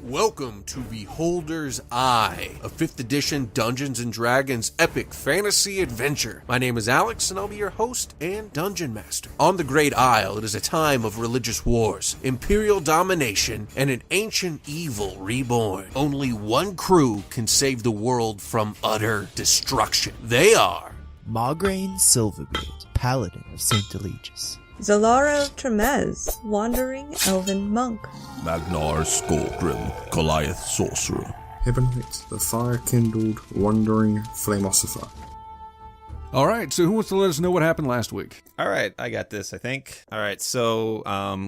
Welcome to Beholder's Eye, a 5th edition Dungeons & Dragons epic fantasy adventure. My name is Alex, and I'll be your host and Dungeon Master. On the Great Isle, it is a time of religious wars, imperial domination, and an ancient evil reborn. Only one crew can save the world from utter destruction. They are Margraine Silverbeard, Paladin of St. Eligius. Zalara Tremez, Wandering Elven Monk. Magnar Skullgrim, Goliath Sorcerer. Hibonite, the fire-kindled, wandering Flamosifer. All right, so who wants to let us know what happened last week? All right, I got this, I think. All right, so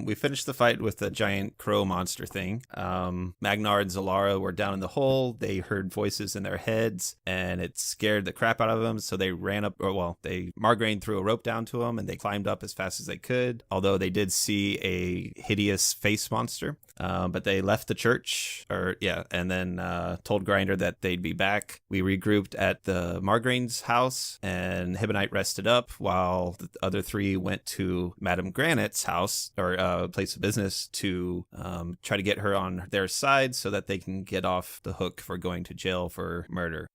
we finished the fight with the giant crow monster thing. Magnar and Zalara were down in the hole. They heard voices in their heads, and it scared the crap out of them, so they ran up, Margraine threw a rope down to them, and they climbed up as fast as they could, although they did see a hideous face monster. But they left the church, and then told Grinder that they'd be back. We regrouped at the Margraine's house, and Hibonite rested up while the other three went to Madame Granite's house, or place of business, to try to get her on their side so that they can get off the hook for going to jail for murder.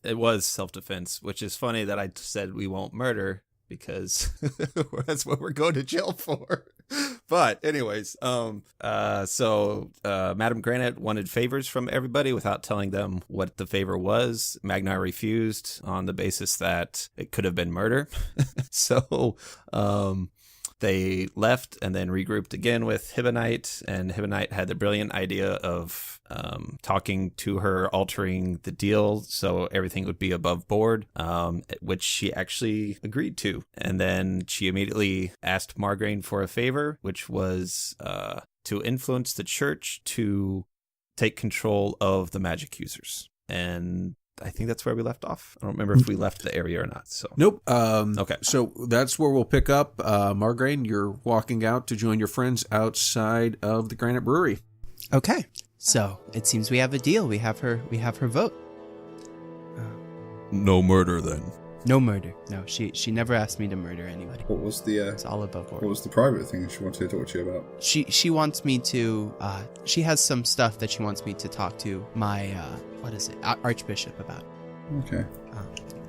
It was self-defense, which is funny that I said we won't murder, because that's what we're going to jail for. But anyways, so Madame Granite wanted favors from everybody without telling them what the favor was. Magnar refused on the basis that it could have been murder. So they left and then regrouped again with Hibonite, and Hibonite had the brilliant idea of talking to her, altering the deal so everything would be above board, which she actually agreed to. And then she immediately asked Margraine for a favor, which was to influence the church to take control of the magic users. And I think that's where we left off. I don't remember if we left the area or not. So Nope. Okay. So that's where we'll pick up. Margraine, you're walking out to join your friends outside of the Granite Brewery. Okay, so it seems we have a deal. We have her vote. No murder, then. No murder. No, she never asked me to murder anybody. What was the It's all above board. what was the private thing she wanted to talk to you about? She wants me to. She has some stuff that she wants me to talk to my Archbishop about. Okay.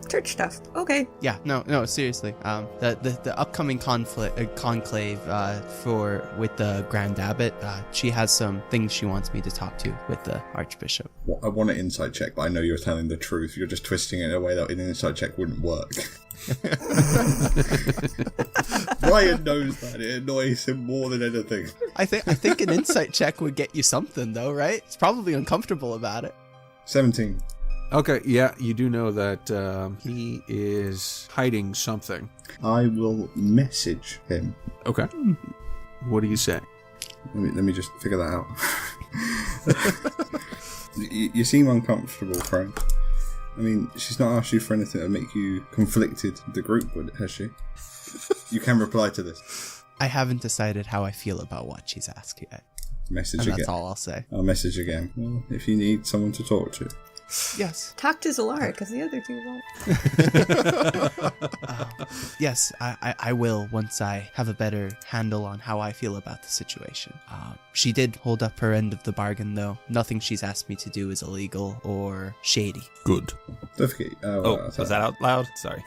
Church stuff. Okay. Yeah, no, seriously. The upcoming conclave with the Grand Abbot. She has some things she wants me to talk to with the Archbishop. Well, I want an inside check, but I know you're telling the truth. You're just twisting it in a way that an inside check wouldn't work. Brian knows that. It annoys him more than anything. I think an insight check would get you something, though, right? It's probably uncomfortable about it. 17. Okay, yeah, you do know that he is hiding something. I will message him. Okay. What do you say? Let me just figure that out. You seem uncomfortable, Frank. I mean, she's not asked you for anything to make you conflicted with the group, has she? You can reply to this. I haven't decided how I feel about what she's asked yet. Message And again. that's all I'll say. I'll message again. Well, if you need someone to talk to. Yes. Talk to Zalara, because the other two won't. Yes, I will once I have a better handle on how I feel about the situation. She did hold up her end of the bargain, though. Nothing she's asked me to do is illegal or shady. Good. Don't forget. was that out loud? Sorry.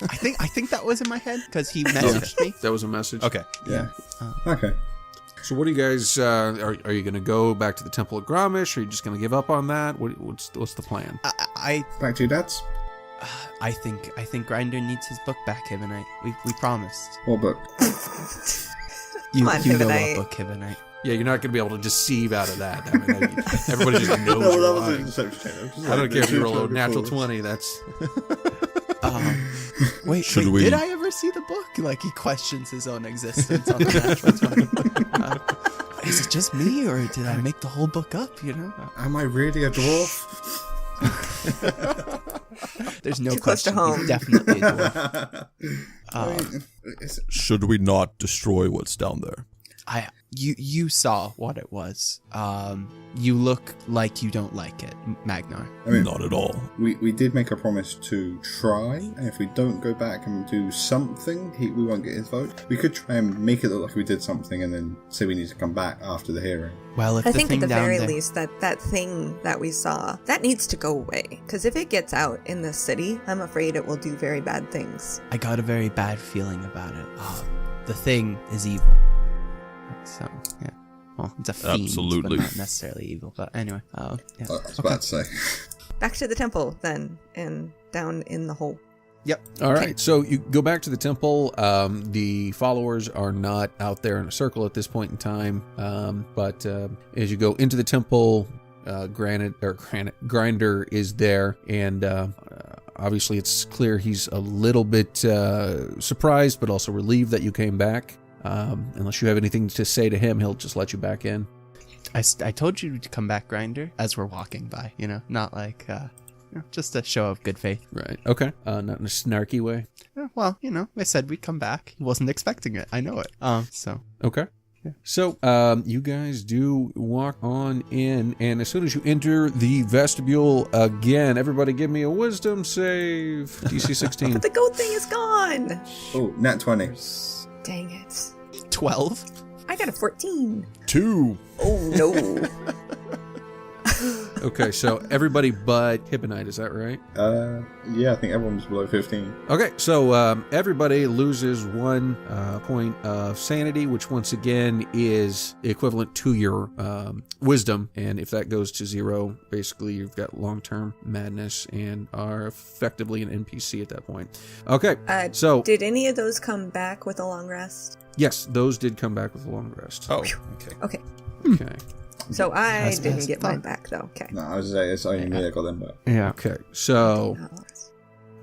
I think that was in my head because he messaged me. That was a message. Okay. Yeah. Okay. So what do you guys, are you going to go back to the Temple of Grommish? Are you just going to give up on that? What's the plan? I Back to your dad's? I think Grinder needs his book back, Hibonite. We promised. What book? You Come on, know Hibonite. what book, Hibonite. Yeah, you're not going to be able to deceive out of that. I mean, everybody just knows No, you're that was lying. an deception check. I don't care if you roll a natural 20. That's Wait, did I ever see the book? Like, he questions his own existence on the natural 20. Is it just me, or did I make the whole book up, you know? Am I really a dwarf? There's no Too close to question. home. He's definitely a dwarf. Should we not destroy what's down there? You saw what it was. You look like you don't like it, Magnar. I mean, Not at all. we did make a promise to try, and if we don't go back and do something, we won't get his vote. We could try and make it look like we did something and then say we need to come back after the hearing. Well, if I the think thing at the down very there, least that thing that we saw, that needs to go away. Because if it gets out in this city, I'm afraid it will do very bad things. I got a very bad feeling about it. The thing is evil. So, yeah. Well, it's a fiend, Absolutely. but not necessarily evil. But anyway, yeah. I was about to say. Back to the temple, then, and down in the hole. Yep. All right, so you go back to the temple. The followers are not out there in a circle at this point in time, but as you go into the temple, Grinder is there, and obviously it's clear he's a little bit surprised, but also relieved that you came back. Unless you have anything to say to him, he'll just let you back in. I told you to come back, Grinder, as we're walking by, not like, just a show of good faith. Right. Okay. Not in a snarky way. Well, I said we'd come back. Wasn't expecting it. I know it. So. Okay. Yeah. So, you guys do walk on in, and as soon as you enter the vestibule again, everybody give me a wisdom save. DC 16. But the goat thing is gone! Oh, nat 20. Dang it. 12? I got a 14. 2. Oh, no. Okay, so everybody but Hibonite, is that right? Yeah, I think everyone's below 15. Okay, so everybody loses 1 point of sanity, which once again is equivalent to your wisdom. And if that goes to 0, basically you've got long-term madness and are effectively an NPC at that point. Okay, so... Did any of those come back with a long rest? Yes, those did come back with a long rest. Oh, okay. Okay. Okay. So I That's didn't fast. get mine back, though. Okay. No, I was saying it's only me that got them back. Yeah. Okay, so...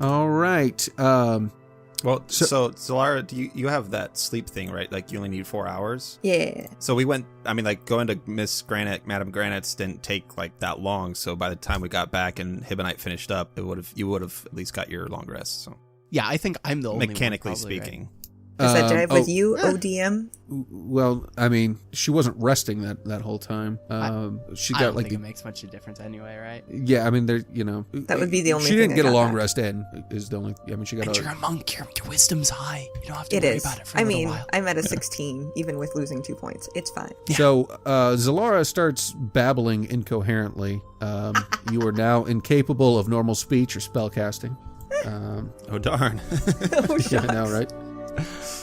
All right. Well, so Zalara, do you have that sleep thing, right? Like you only need 4 hours? Yeah. So we went, going to Madame Granite's didn't take like that long. So by the time we got back and Hibonite finished up, you would have at least got your long rest. So Yeah, I think I'm the only mechanically one, probably, speaking. Does that jive with you, yeah. ODM? Well, I mean, she wasn't resting that whole time. She I got don't like think it makes much of a difference anyway, right? yeah. I mean, there. That would be the only She thing didn't I get a got long back. rest in. Is the only. I mean, she got And a. you're a monk. Your wisdom's high. You don't have to It worry is. about it for a little while. I'm at a 16, even with losing 2 points. It's fine. So Zalara starts babbling incoherently. You are now incapable of normal speech or spell casting. Oh, darn. Oh, Yeah, I know, right?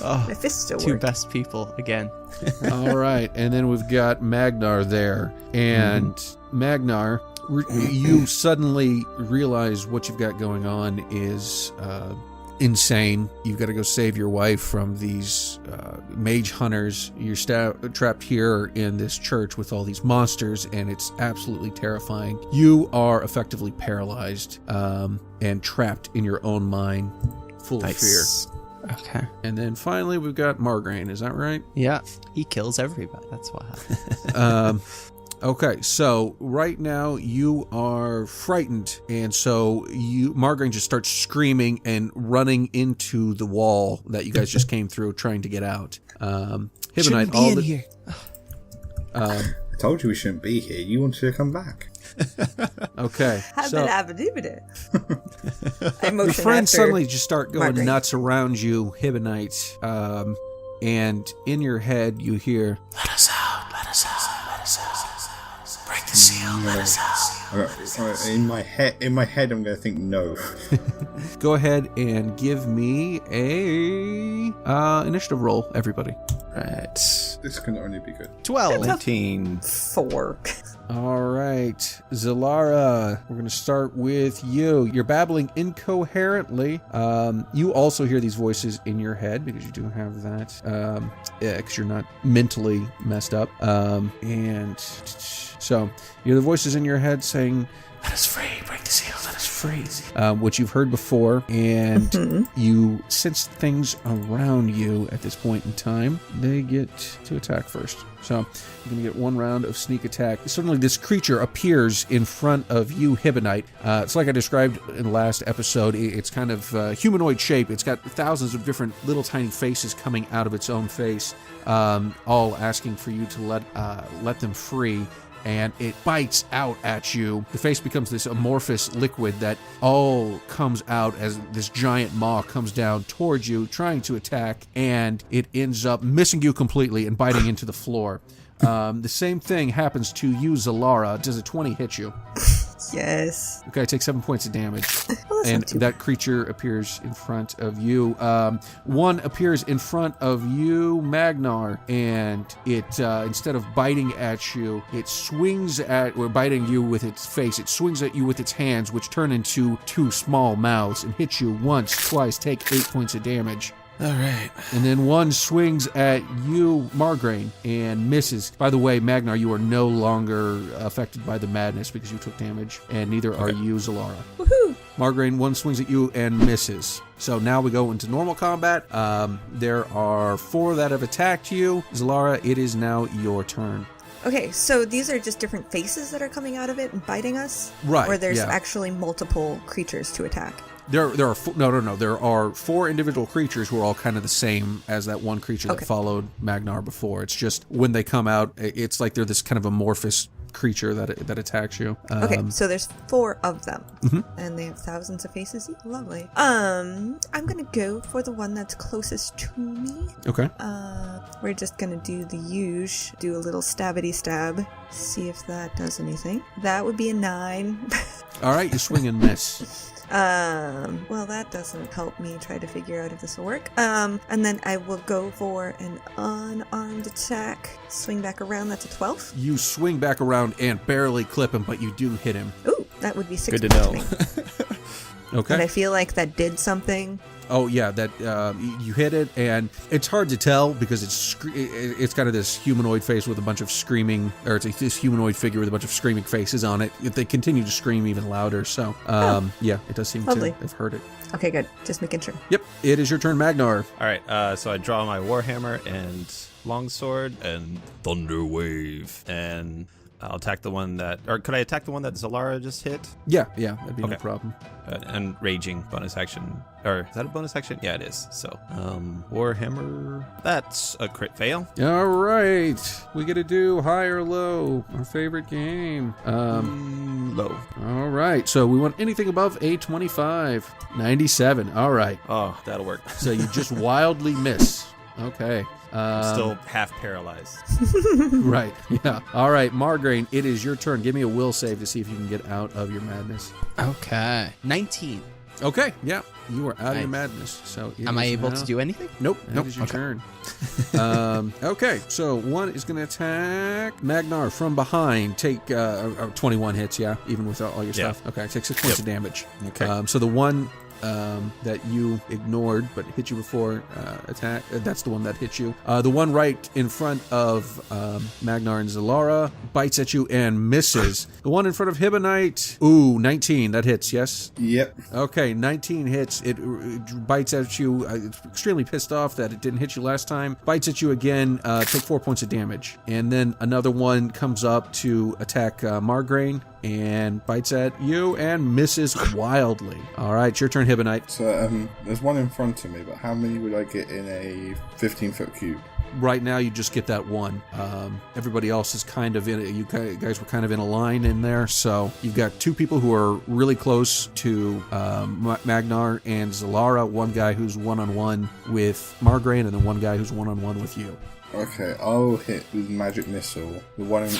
Oh, Mephisto two work. best people again. All right, and then we've got Magnar there, and Magnar, you suddenly realize what you've got going on is insane. You've got to go save your wife from these mage hunters. You're trapped here in this church with all these monsters, and it's absolutely terrifying. You are effectively paralyzed and trapped in your own mind, full of fear. Okay. And then finally, we've got Margraine. Is that right? Yeah, he kills everybody. That's what happens. Okay, so right now you are frightened, and so Margraine just starts screaming and running into the wall that you guys just came through, trying to get out. Hibonite, Shouldn't be in here. I told you we shouldn't be here. You wanted to come back. Okay, so Habba-dabba-dibba-da. I your motion friends after suddenly just start going Margraine. nuts around you, Hibonite, and in your head you hear, Let us out. Let us out. Let us out. Break the seal. Let us out. In my head, I'm going to think no. go ahead and give me a initiative roll, everybody. Right. This can only be good. 12. 19. 4. All right, Zalara, we're going to start with you. You're babbling incoherently. You also hear these voices in your head because you do have that, because you're not mentally messed up. And so you hear the voices in your head saying, "Let us free, break the seal, let us free." Crazy. Which you've heard before, and you sense things around you at this point in time. They get to attack first. So you're going to get 1 round of sneak attack. Suddenly this creature appears in front of you, Hibonite. It's like I described in the last episode. It's kind of humanoid shape. It's got thousands of different little tiny faces coming out of its own face, all asking for you to let them free. And it bites out at you. The face becomes this amorphous liquid that all comes out as this giant maw comes down towards you, trying to attack, and it ends up missing you completely and biting into the floor. The same thing happens to you, Zalara. Does a 20 hit you? Yes. Okay, take 7 points of damage. Well, that's And not too that creature appears in front of you. One appears in front of you, Magnar, and it instead of biting at you, it swings or biting you with its face. It swings at you with its hands, which turn into 2 small mouths, and hits you once, twice. Take 8 points of damage. All right. And then one swings at you, Margraine, and misses. By the way, Magnar, you are no longer affected by the madness because you took damage, and neither are you, Zalara. Woohoo! Margraine, one swings at you and misses. So now we go into normal combat. There are 4 that have attacked you. Zalara, it is now your turn. Okay, so these are just different faces that are coming out of it and biting us? Right, Or there's yeah. actually multiple creatures to attack? There are There are 4 individual creatures who are all kind of the same as that one creature that followed Magnar before. It's just when they come out, it's like they're this kind of amorphous creature that attacks you. Okay, so there's 4 of them, and they have thousands of faces. Lovely. I'm gonna go for the one that's closest to me. Okay. We're just gonna do the usual, do a little stabbity stab, see if that does anything. That would be a 9. All right, you swing and miss. Well, that doesn't help me try to figure out if this will work. And then I will go for an unarmed attack. Swing back around, that's a 12. You swing back around and barely clip him, but you do hit him. Ooh, that would be 6 Good to know. points. Okay. And I feel like that did something. Oh yeah, that you hit it, and it's hard to tell because it's kind of this humanoid face with a bunch of screaming, or it's this humanoid figure with a bunch of screaming faces on it. They continue to scream even louder. So yeah, it does seem Lovely. to have heard it. Okay, good. Just making sure. Yep, it is your turn, Magnar. All right, so I draw my warhammer and longsword and thunder wave, and I'll attack the one that, or could I attack the one that Zalara just hit? Yeah, that'd be no Okay. problem. And raging bonus action, or is that a bonus action? Yeah, it is. So warhammer, that's a crit fail. All right, we get to do high or low, our favorite game. Low. All right, so we want anything above a 25. 97. All right, Oh, that'll work. so you just wildly miss. Okay. Still half paralyzed. Right. Yeah. All right, Margraine, it is your turn. Give me a will save to see if you can get out of your madness. Okay. 19. Okay. Yeah. You are out of your Nice. madness. So it Am I is able now- to do anything? Nope. That Nope. is your Okay. turn. Okay. So one is going to attack Magnar from behind. Take 21 hits. Yeah. Even with all your Yeah. stuff. Okay. Take 6 points of damage. Okay. So the one that you ignored but hit you before attack, that's the one that hit you. The one right in front of Magnar and Zalara bites at you and misses. The one in front of Hibonite, 19, that hits, yes? Yep. Okay, 19 hits. It bites at you. It's extremely pissed off that it didn't hit you last time. Bites at you again. Take 4 points of damage. And then another one comes up to attack Margraine and bites at you and misses wildly. All right, it's your turn, Hibonite. So there's one in front of me, but how many would I get in a 15-foot cube? Right now, you just get that one. Everybody else is kind of in. You guys were kind of in a line in there, so you've got 2 people who are really close to Magnar and Zalara. One guy who's one-on-one with Margraine, and then one guy who's one-on-one with you. Okay, I'll hit with magic missile. The one in,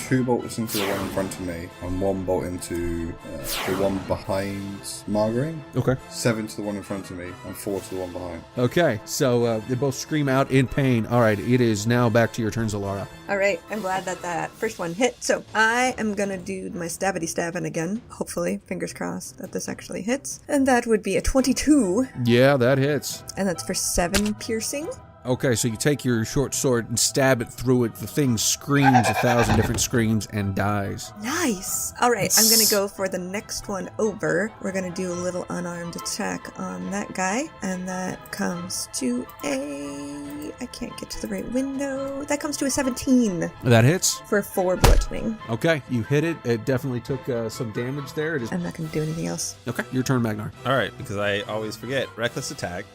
2 bolts into the one in front of me, and 1 bolt into the one behind Margarine. Okay. 7 to the one in front of me, and 4 to the one behind. Okay, so they both scream out in pain. All right, it is now back to your turn, Zalara. All right, I'm glad that first one hit. So I am going to do my stabbity stabbing again. Hopefully, fingers crossed that this actually hits. And that would be a 22, Yeah, that hits. and that's for 7 piercing. Okay, so you take your short sword and stab it through it. The thing screams 1,000 different screams and dies. Nice. All right, I'm going to go for the next one over. We're going to do a little unarmed attack on that guy. And that comes to I can't get to the right window. That comes to a 17 That hits. for 4 bludgeoning. Okay, you hit it. It definitely took some damage there. It is... I'm not going to do anything else. Okay, your turn, Magnar. All right, because I always forget. Reckless attack.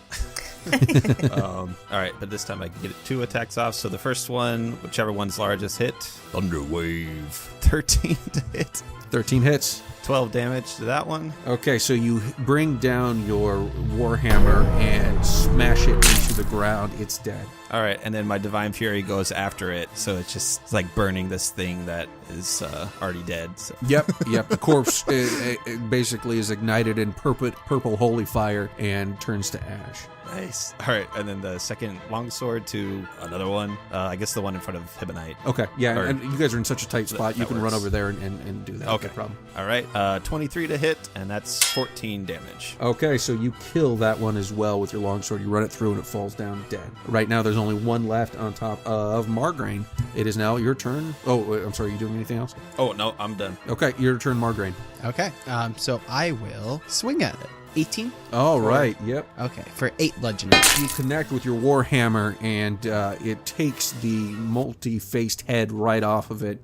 All right, but this time I can get 2 attacks off. So the first one, whichever one's largest, hit. Thunderwave. 13 to hit. 13 hits. 12 damage to that one. Okay, so you bring down your warhammer and smash it into the ground. It's dead. All right, and then my Divine Fury goes after it. So it's just like burning this thing that is already dead. So. Yep. The corpse it basically is ignited in purple holy fire and turns to ash. Nice. All right, and then the second longsword to another one. I guess the one in front of Hibonite. Okay, yeah, Or- and you guys are in such a tight spot, you that can run works. over there and do that. Okay. No problem. All right, 23 to hit, and that's 14 damage. Okay, so you kill that one as well with your longsword. You run it through and it falls down dead. Right now, there's only one left on top of Margraine. It is now your turn. Oh, wait, I'm sorry, you doing anything else? Oh, no, I'm done. Okay, your turn, Margraine. Okay. So I will swing at it. 18? All right, yep. Okay, for 8 bludgeoning. You connect with your warhammer, and it takes the multi-faced head right off of it.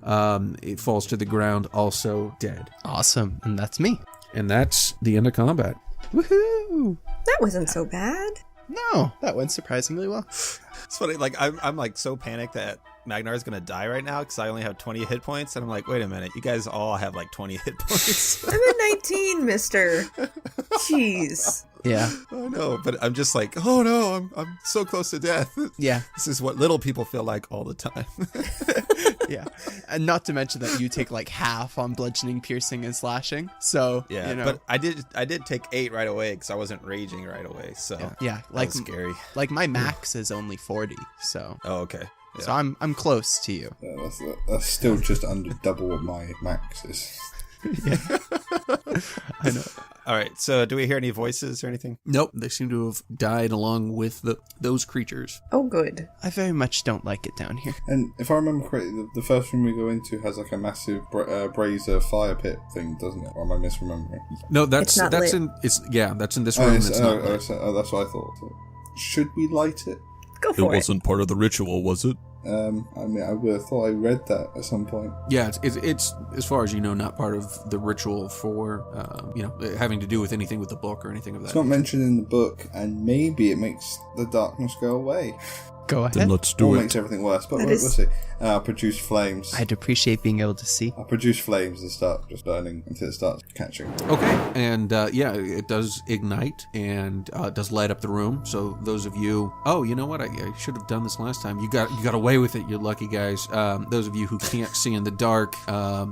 It falls to the ground, also dead. Awesome. And that's me. And that's the end of combat. Woohoo! That wasn't so bad. No, that went surprisingly well. It's funny, like, I'm like so panicked that Magnar is going to die right now because I only have 20 hit points. And I'm like, wait a minute, you guys all have like 20 hit points. I'm at 19, mister. Jeez. Yeah. I know, but I'm just like, oh no, I'm so close to death. Yeah. This is what little people feel like all the time. Yeah. And not to mention that you take like half on bludgeoning, piercing, and slashing. So, Yeah, you know. but I did take 8 right away because I wasn't raging right away. So yeah, that like was scary. like my max is only 40. So, Oh, okay. Yeah. so I'm close to you. Yeah, that's still just under double what my max is. I know. All right. So do we hear any voices or anything? Nope, they seem to have died along with those creatures. Oh, good. I very much don't like it down here. And if I remember correctly, the first room we go into has like a massive brazier fire pit thing, doesn't it? Or am I misremembering? It's No, that's not lit. in that's in this room. It's not lit. That's what I thought. So, should we light it? Go It for it. wasn't part of the ritual, was it? I mean, I would have thought I read that at some point. Yeah, it's as far as you know, not part of the ritual for having to do with anything with the book or anything of that. It's not mentioned in the book, and maybe it makes the darkness go away. Go ahead. Then let's Or do makes it. everything worse, but That we'll is- see. I'll produce flames. I'd appreciate being able to see. I'll produce flames and start just burning until it starts catching. Okay, and it does ignite and it does light up the room. So those of you, you know what? I should have done this last time. You got away with it. You're lucky guys. Those of you who can't see in the dark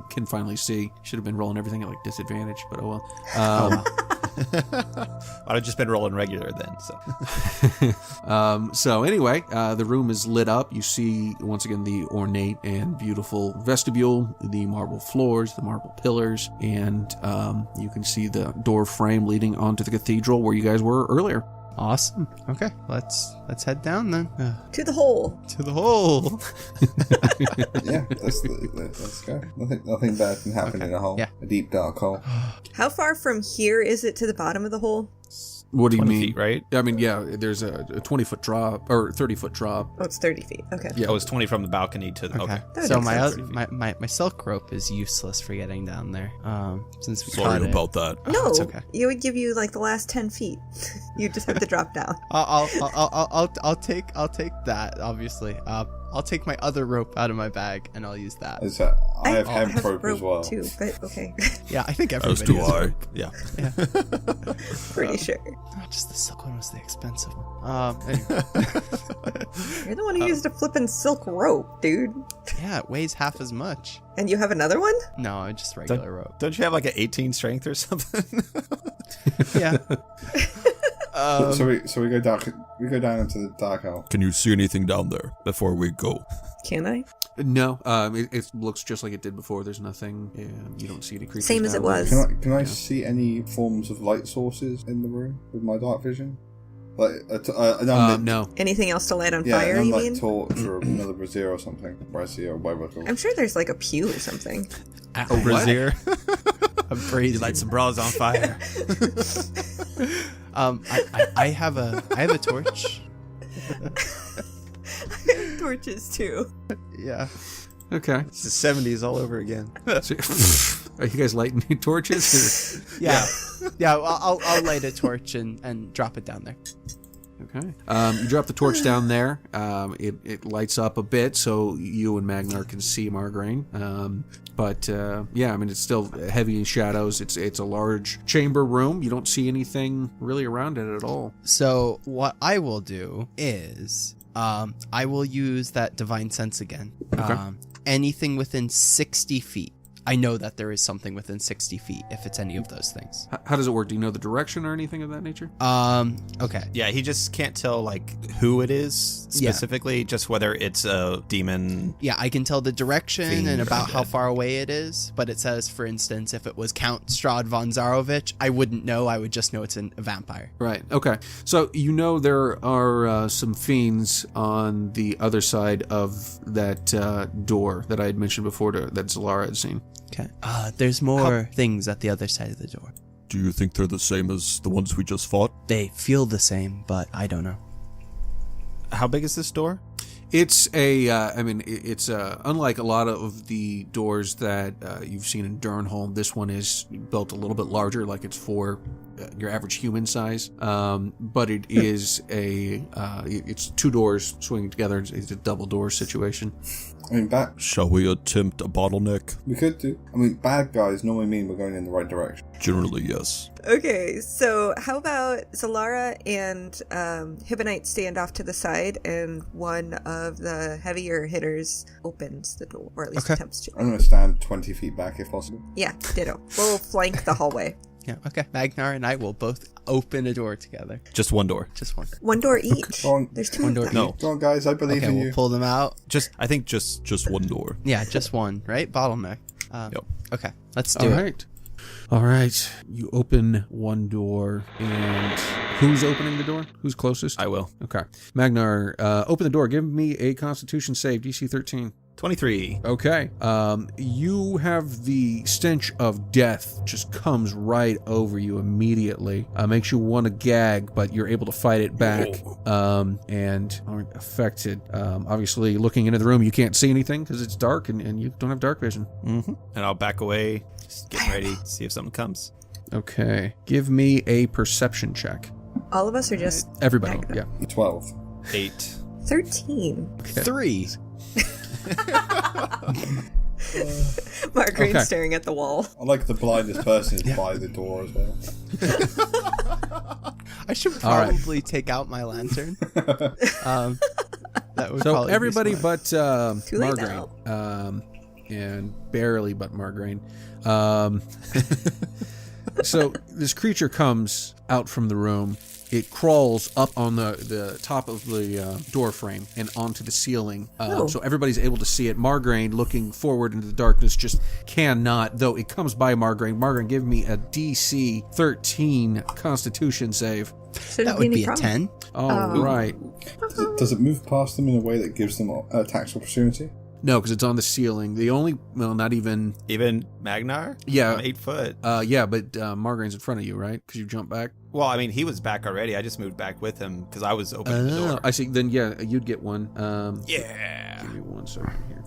can finally see. Should have been rolling everything at like disadvantage, but oh well. I'd have just been rolling regular then. So So anyway, the room is lit up. You see once again the ornate and beautiful vestibule, the marble floors, the marble pillars, and you can see the door frame leading onto the cathedral where you guys were earlier. Awesome. Okay, let's head down then. To the hole. To the hole. Yeah, let's go. Nothing bad can happen in a hole. Yeah. A deep dark hole. How far from here is it to the bottom of the hole? What do you 20 mean? feet, right? I mean, yeah, there's a 20-foot drop or 30-foot drop. Oh, it's 30 feet. Okay. Yeah. Oh, it's 20 from the balcony to the. Okay. That So makes my, sense. my silk rope is useless for getting down there. Since we Sorry caught it. about that. No, it's okay. it would give you like the last 10 feet. You just have to drop down. I'll take that. Obviously, I'll take my other rope out of my bag and I'll use that. I have hemp rope as well. too, but okay. Yeah, I think As everybody do has I. rope. Yeah. Pretty sure. Not just the silk one was the expensive one. Anyway. You're the one who used a flippin' silk rope, dude. Yeah, it weighs half as much. And you have another one? No, just regular rope. Don't you have like an 18 strength or something? Yeah. So we go dark. We go down into the dark hole. Can you see anything down there before we go? Can I? No, it looks just like it did before. There's nothing. You don't see any creatures. Same as down it there. was. Can I see any forms of light sources in the room with my dark vision? No. Anything else to light on Yeah, fire, and you like mean? torch or another brazier or something. Brazier or whatever it's called. I'm sure there's like a pew or something. A Brazier. A brazier. You light some bras on fire. I have a torch. Torches too. Yeah. Okay. It's the 70s all over again. So, are you guys lighting torches? Yeah. Yeah. I'll light a torch and drop it down there. Okay. You drop the torch down there. It lights up a bit so you and Magnar can see Margraine. But yeah, I mean, it's still heavy in shadows. It's a large chamber room. You don't see anything really around it at all. So what I will do is I will use that divine sense again. Okay. Anything within 60 feet. I know that there is something within 60 feet if it's any of those things. How does it work? Do you know the direction or anything of that nature? Okay. Yeah, he just can't tell like who it is specifically, just whether it's a demon. Yeah, I can tell the direction Fiend and or about how undead. far away it is, but it says, for instance, if it was Count Strahd von Zarovich, I wouldn't know. I would just know it's a vampire. Right. Okay. So you know there are some fiends on the other side of that door that I had mentioned before that Zalara had seen. Okay. There's more things at the other side of the door. Do you think they're the same as the ones we just fought? They feel the same, but I don't know. How big is this door? It's it's unlike a lot of the doors that you've seen in Durnholm. This one is built a little bit larger, like it's for your average human size. But it is it's two doors swinging together. It's a double door situation. I mean, Shall we attempt a bottleneck? we could do. I mean, bad guys normally mean we're going in the right direction. Generally, yes. Okay, so how about Zalara and Hibonite stand off to the side, and one of the heavier hitters opens the door, or at least Okay. attempts to. I'm going to stand 20 feet back if possible. Yeah, ditto. We'll flank the hallway. Yeah, okay. Magnar and I will both open a door together. Just one door. Just one. One door each. Go on. There's two One of door them. No. Go on, guys. I believe Okay, in we'll you. pull them out. I think just Just one door. Yeah, just one, right? Bottleneck. Yep. Okay, let's do All it. right. All right. You open one door, and who's opening the door? Who's closest? I will. Okay. Magnar, open the door. Give me a Constitution save, DC 13. 23. Okay. You have the stench of death just comes right over you immediately. Makes you want to gag, but you're able to fight it back and aren't affected. Obviously, looking into the room, you can't see anything because it's dark and you don't have dark vision. Mm-hmm. And I'll back away, just getting ready to see if something comes. Okay. Give me a perception check. All of us are just Everybody. Magnar. Yeah. 12. 8. 13. Okay. 3. Margarine Okay. staring at the wall. I like the blindest person is by the door as well. I should All right. probably take out my lantern. That would So probably be everybody smart. but Too late Margraine, and barely but Margraine. So this creature comes out from the room. It crawls up on the top of the door frame and onto the ceiling. So everybody's able to see it. Margraine, looking forward into the darkness, just cannot, though it comes by Margraine. Margraine, give me a DC 13 Constitution save. Shouldn't That be would any be a problem. 10. All right. Does it move past them in a way that gives them attacks opportunity? No, because it's on the ceiling. The only, well, not even, Even Magnar? Yeah. I'm 8 foot. yeah, but Margraine's in front of you, right? Because you jumped back. Well, I mean, he was back already. I just moved back with him because I was opening the door. I see. Then, yeah, you'd get one. Yeah. Give me 1 second here.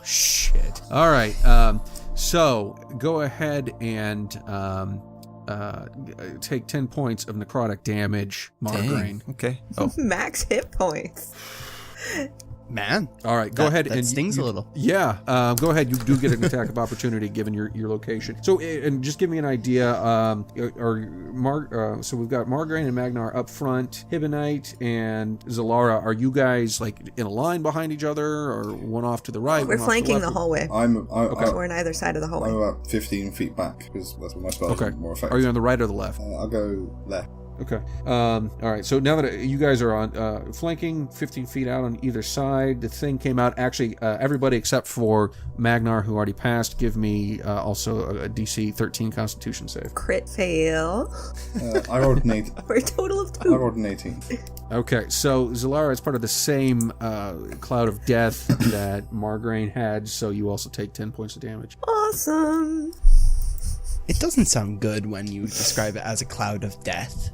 Shit. All right. So go ahead and take 10 points of necrotic damage, Margraine. Okay. Oh, Max hit points. Man. All right, go ahead that and stings a little. Yeah, go ahead. You do get an attack of opportunity given your location. So, and just give me an idea. So we've got Margraine and Magnar up front, Hibonite and Zalara. Are you guys like in a line behind each other, or one off to the right? We're one off to flanking the left? hallway. We're on either side of the hallway. I'm about 15 feet back because that's where my spells Okay. are more effective. Are you on the right or the left? I'll go left. Okay. All right. So now that you guys are on flanking, 15 feet out on either side, the thing came out. Actually, everybody except for Magnar, who already passed, give me also a DC 13 Constitution save. Crit fail. I rolled an 8. For a total of I 2. rolled an 18. Okay, so Zalara is part of the same cloud of death that Margraine had, so you also take 10 points of damage. Awesome. It doesn't sound good when you describe it as a cloud of death.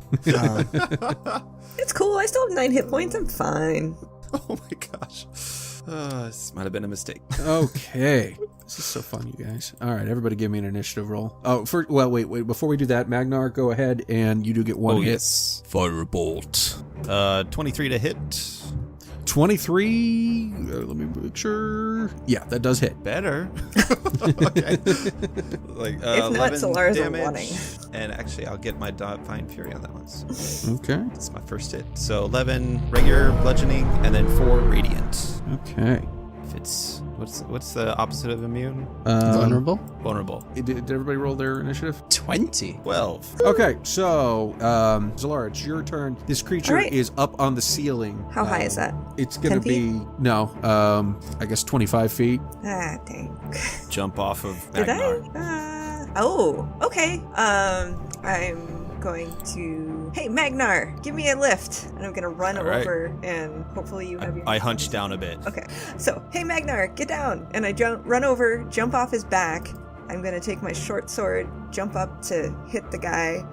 It's cool. I still have 9 hit points. I'm fine. Oh my gosh. This might have been a mistake. Okay. This is so fun, you guys. All right, everybody give me an initiative roll. Oh, wait. Before we do that, Magnar, go ahead, and you do get one hit. Yes. Firebolt. 23 to hit. 23, let me make sure. Yeah, that does hit. Better. Okay. Like, If not, 11 Solars are damage. wanting. And actually, I'll get my Defiant Fury on that one. So Okay. it's my first hit. So 11 regular bludgeoning, and then 4 radiant. Okay. If it's what's the opposite of immune? Vulnerable? Vulnerable. Did everybody roll their initiative? 20. 12. Okay, so Zalara, it's your turn. This creature All right. is up on the ceiling. How high is that? It's gonna 10 feet? be I guess 25 feet. Ah, dang. Jump off of Did Magnar. Okay. I'm going to... Hey, Magnar, give me a lift. And I'm going to run All right. over, and hopefully you have your... I hunch down a bit. Okay, so, hey, Magnar, get down. And I run over, jump off his back. I'm going to take my short sword, jump up to hit the guy,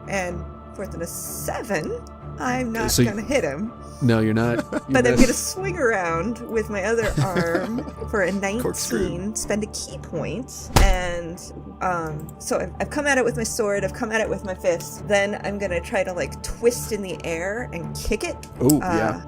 and for the 7, I'm not So going to hit him. No, you're not. You But I'm missed. going to swing around with my other arm for a 19, Corkscrew. spend a key point, and so I've come at it with my sword, I've come at it with my fist, then I'm going to try to like twist in the air and kick it. Oh, yeah.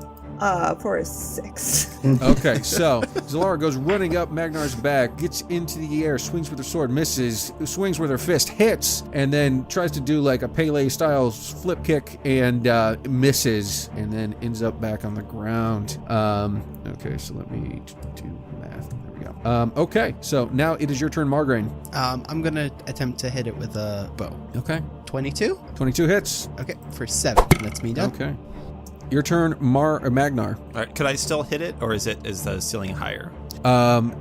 For a 6. Okay, so Zalara goes running up Magnar's back, gets into the air, swings with her sword, misses, swings with her fist, hits, and then tries to do like a Pele-style flip kick and misses, and then ends up back on the ground. Okay, so let me do math. There we go. Okay, so now it is your turn, Margraine. I'm going to attempt to hit it with a bow. Okay. 22? 22 hits. Okay, for 7. That's me done. Okay. Your turn, Magnar. All right, could I still hit it, or is the ceiling higher?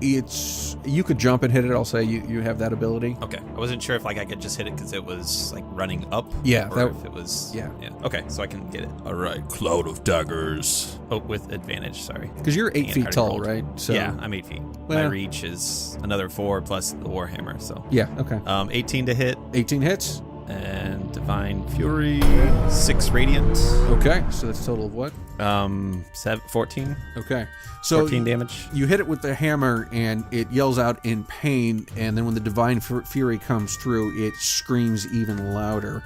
It's you could jump and hit it. I'll say you have that ability. Okay, I wasn't sure if like I could just hit it because it was like running up. Yeah, or that- if it was. yeah. Okay, so I can get it. All right, cloud of daggers. Oh, with advantage. Sorry. Because you're 8 Yeah, feet already tall, rolled. right? So Yeah, I'm 8 feet. My Well- reach is another 4 plus the warhammer. So yeah. Okay. 18 to hit, 18 hits. and Divine Fury 6 radiant. Okay, so that's a total of what? 14. Okay, so 14 damage. you hit it with the hammer, and it yells out in pain. And then when the divine fury comes through, it screams even louder.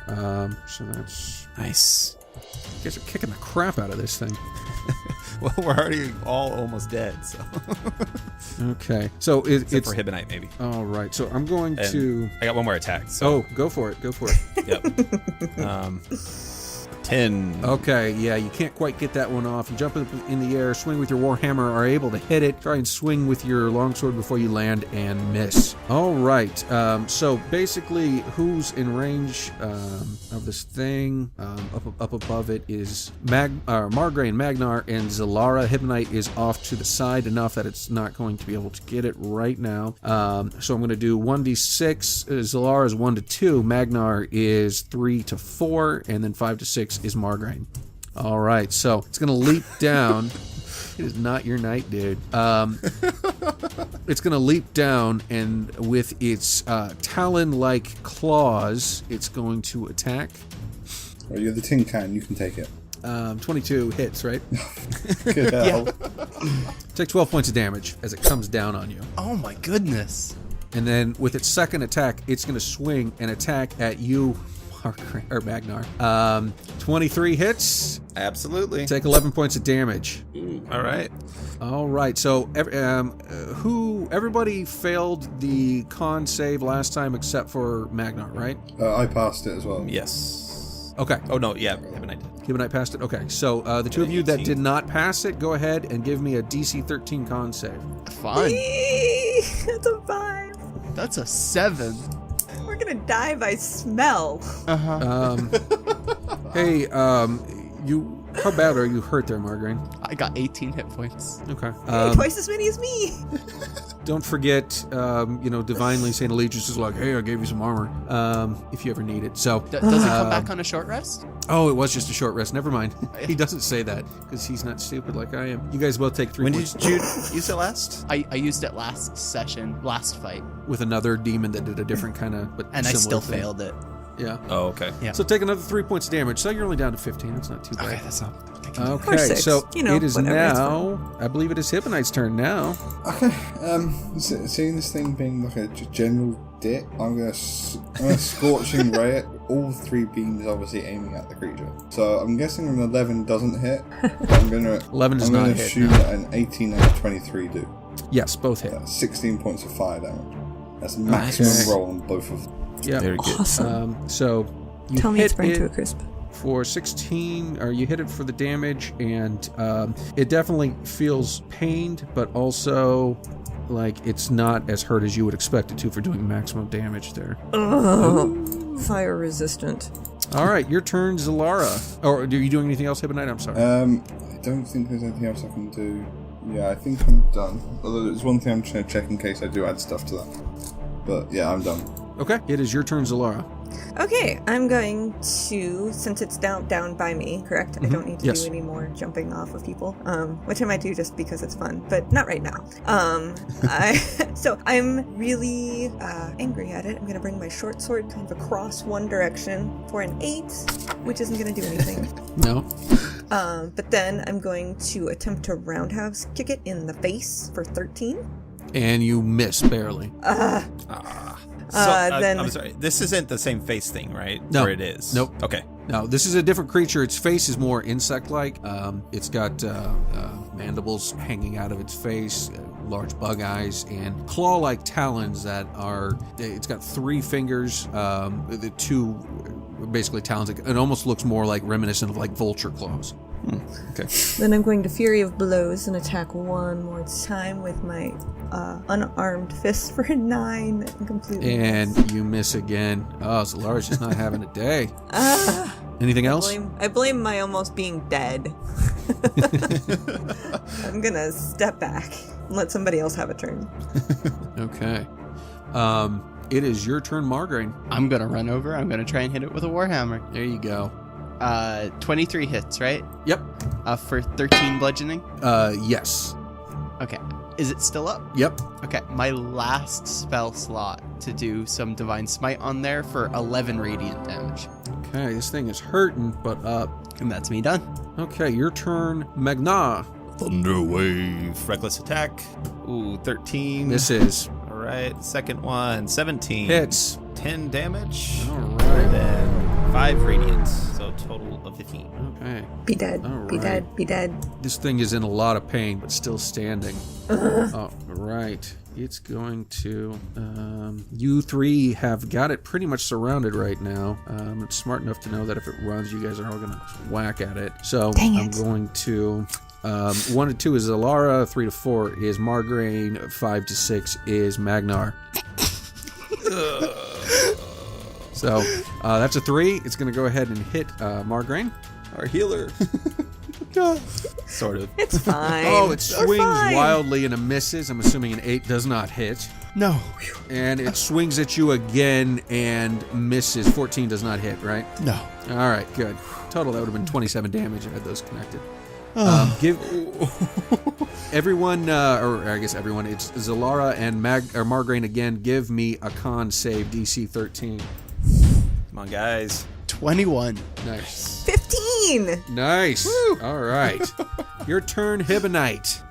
So that's Nice. you guys are kicking the crap out of this thing. Well, we're already all almost dead. So Okay, so except it's for Hibonite, maybe. all right. So I'm going And to. I got one more attack. So Oh, go for it. Go for it. yep. 10. Okay, yeah, you can't quite get that one off. You jump in the air, swing with your warhammer, are able to hit it, try and swing with your longsword before you land, and miss. All right, so basically, who's in range of this thing? Up above it is Margraine, Magnar, and Zalara. Hibonite is off to the side enough that it's not going to be able to get it right now. So I'm going to do 1d6. Zalara is 1 to 2. Magnar is 3 to 4, and then 5 to 6 is Margraine. All right, so it's going to leap down. It is not your night, dude. It's going to leap down, and with its talon-like claws, it's going to attack. Well, you're the tin can, you can take it. 22 hits, right? Good hell. Take 12 points of damage as it comes down on you. Oh my goodness. And then with its second attack, it's going to swing and attack at you, Magnar. 23 hits. Absolutely. Take 11 points of damage. All right. All right. So everybody failed the con save last time except for Magnar, right? I passed it as well. Yes. Okay. Oh, no. Yeah. Hibonite did. Hibonite passed it. Okay. So the two of you that did not pass it, go ahead and give me a DC 13 con save. Fun. Eee, that's a 5. That's a 7. We're gonna die by smell. Uh-huh. Hey, how bad are you hurt there, Margarine? I got 18 hit points. Okay. Hey, twice as many as me. Don't forget, divinely St. Allegiance is like, hey, I gave you some armor, if you ever need it. So, Does it come back on a short rest? oh, it was just a short rest. Never mind. He doesn't say that because he's not stupid like I am. You guys both take 3 When points did you use it last? I used it last fight, with another demon that did a different kind of, but and I similar still thing. failed it. Yeah. Oh, okay. Yeah. So take another 3 points of damage. So you're only down to 15. That's not too bad. Okay, that's not. Okay, Or 6, so it is now, I believe it is Hibonite's turn now. Okay, seeing this thing being like a general dick, I'm gonna scorching ray it. All 3 beams obviously aiming at the creature. So I'm guessing an 11 doesn't hit. I'm gonna 11 does not hit, assume no. that an 18 and a 23 do. Yes, both hit. That's 16 points of fire damage. That's the maximum Okay. roll on both of them. Yeah. Very good. Awesome. So you Tell me it's hit burned to a it crisp. for 16, or you hit it for the damage, and it definitely feels pained, but also like it's not as hurt as you would expect it to for doing maximum damage there. Fire resistant. All right, your turn, Zalara. Or are you doing anything else, Hibonite? I'm sorry. I don't think there's anything else I can do. Yeah, I think I'm done. Although there's one thing I'm just gonna check in case I do add stuff to that. But yeah, I'm done. Okay, it is your turn, Zalara. Okay, I'm going to, since it's down by me, correct? I don't need to Yes. do any more jumping off of people, which I might do just because it's fun, but not right now. So I'm really angry at it. I'm going to bring my short sword kind of across one direction for an 8, which isn't going to do anything. No. But then I'm going to attempt to roundhouse kick it in the face for 13. And you miss barely. Then- I'm sorry. This isn't the same face thing, right? No. Or it is? Nope. Okay. No, this is a different creature. Its face is more insect-like. It's got mandibles hanging out of its face, large bug eyes, and claw-like talons that are... It's got 3 fingers, the 2 basically talons. It almost looks more like reminiscent of like vulture claws. Okay. Then I'm going to Fury of Blows and attack one more time with my unarmed fist for a 9 and completely miss. And you miss again. Oh, Zalara's just not having a day. Anything else? I blame my almost being dead. I'm gonna step back and let somebody else have a turn. Okay. It is your turn, Margarine. I'm gonna run over. I'm gonna try and hit it with a warhammer. There you go. 23 hits, right? Yep. For 13 bludgeoning. Yes. Okay. Is it still up? Yep. Okay. My last spell slot to do some divine smite on there for 11 radiant damage, Okay, this thing is hurting, but up. and that's me done. Okay, your turn, Magna. Thunder wave. Reckless attack. Ooh, 13. This is All right. Second one. 17. hits. 10 damage. All And right. then 5 radiant. So total of 15. Okay. Be dead. All Be right. dead. Be dead. This thing is in a lot of pain, but still standing. All right. It's going to... you 3 have got it pretty much surrounded right now. It's smart enough to know that if it runs, you guys are all going to whack at it. So Dang I'm it. going to... 1 to 2 is Zalara, 3 to 4 is Margarine, 5 to 6 is Magnar. So that's a 3. It's going to go ahead and hit Margarine. Our healer. Sort of. It's fine. Oh, it You're swings fine. wildly and it misses. I'm assuming an 8 does not hit. No. And it swings at you again and misses. 14 does not hit, right? No. All right, good. Total, that would have been 27 damage if I had those connected. Give everyone, or I guess everyone, it's Zalara and Margarine again. Give me a con save, DC 13. Come on, guys. 21. Nice. 15. Nice. All right. Your turn, Hibonite.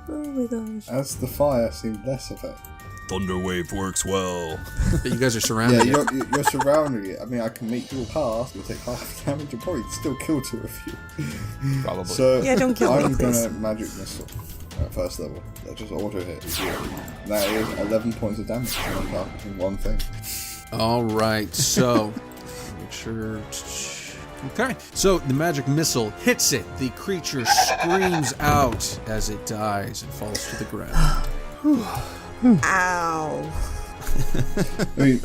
Oh my gosh. As the fire seemed less effective. Thunder wave works well. You guys are Yeah, surrounded. you're surrounding it. I mean, I can make you a pass. You'll take half damage. You'll probably still kill 2 of you. Probably. So Yeah, don't kill me, I'm please. gonna magic missile at first level. That just auto hit. And that is 11 points of damage. I'm targeting one thing. All right, so make sure. Okay, so the magic missile hits it. The creature screams out as it dies and falls to the ground. Ow. I mean,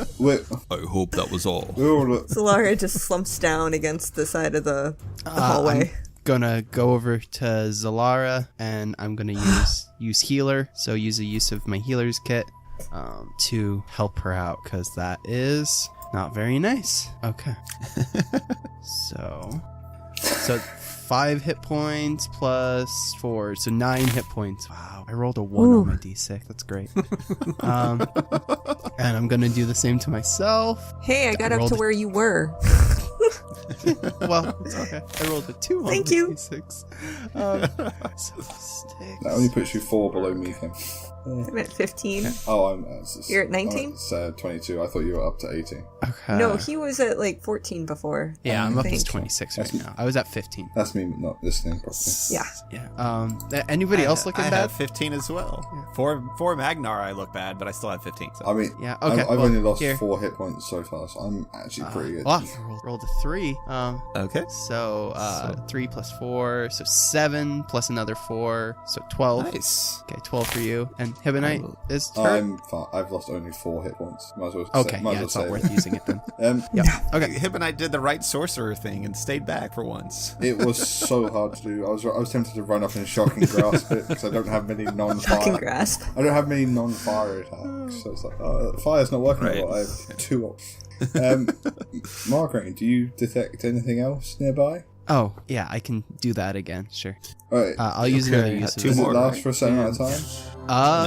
I hope that was all. we're all look. Solara just slumps down against the side of the hallway. I'm gonna go over to Zalara, and I'm gonna use healer. So use a use of my healer's kit to help her out, because that is not very nice. Okay. So 5 hit points plus 4, so 9 hit points. Wow, I rolled a 1 on my d6. That's great. And I'm gonna do the same to myself. Hey, I got up to where you were. Well, it's okay. I rolled a 2 on Thank my you. d6. So 6. That only puts you 4 below me, Kim. I'm at 15. Oh, I'm. You're at 19? It's 22. I thought you were up to 18. Okay. No, he was at like 14 before. Yeah, I'm I up to think. 26 right now. I was at 15. That's me not listening properly. Yeah. Yeah. Anybody else looking I bad? have 15 as well. For Magnar, I look bad, but I still have 15. So. I mean, Yeah, okay, I've well, only lost here. 4 hit points so far, so I'm actually pretty good. Well, I rolled a 3. Okay. So 3 plus 4, so 7 plus another 4, so 12. Nice. Okay, 12 for you. And Hibonite is hurt. I'm fine. I've lost only 4 hit points. Might as well. Okay, might as yeah, well it's not save worth it. using it then. Yeah. Okay. Hib and I did the right sorcerer thing and stayed back for once. It was so hard to do. I was tempted to run up and shock and grasp it because I don't have many Fucking non-fire. grasp. I don't have many non-fire attacks, so it's like fire's not working Right. well. I have 2 off. Margaret, do you detect anything else nearby? Oh, yeah, I can do that again. Sure. Alright. I'll use another use of two Does this. it more, last right? for a certain amount of time?